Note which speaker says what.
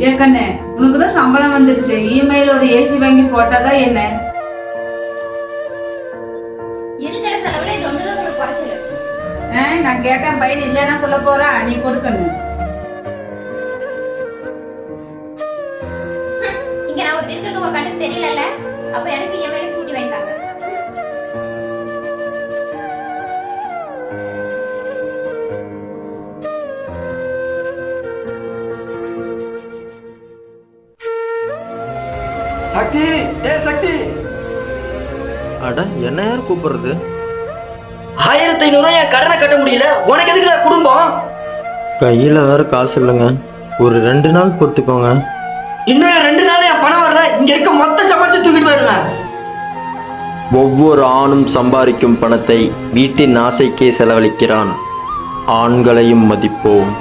Speaker 1: ஏக்கண்ணே, உனக்குதான் சம்பளம் வந்துருச்சு, இமெயில் ஒரு ஏசி வாங்கி போட்டாதான் என்ன?
Speaker 2: இருக்கிற செலவுல இது ஒண்ணுதான் உங்களுக்கு குறைச்சல்.
Speaker 1: நான் கேட்டேன், பையன் இல்லைன்னா சொல்ல போறா, நீ கொடுக்கணும்.
Speaker 2: இங்க நான் ஒரு இருக்கிறது உங்க கண்ணுக்கு தெரியல, அப்ப எனக்கு இமெயில் ஸ்கூட்டி வாங்கிட்டாங்க.
Speaker 3: சக்தி, டேய் சக்தி.
Speaker 4: அட, என்ன யார் கூப்பிடுறது?
Speaker 3: 1500 என் கடனை கட்ட முடியல, உனக்கு எதுக்கு குடும்பம்?
Speaker 4: கையில வேற காசு இல்லைங்க, ஒரு 2 நாள் பொறுத்துக்கோங்க.
Speaker 3: இன்னும் 2 நாள் என் பணம் வரல, இங்க இருக்க மொத்த சம்பாதிச்சு தூக்கிட்டு போயிருவேன்.
Speaker 4: ஒவ்வொரு ஆணும் சம்பாதிக்கும் பணத்தை வீட்டின் ஆசைக்கே செலவழிக்கிறான். ஆண்களையும் மதிப்போம்.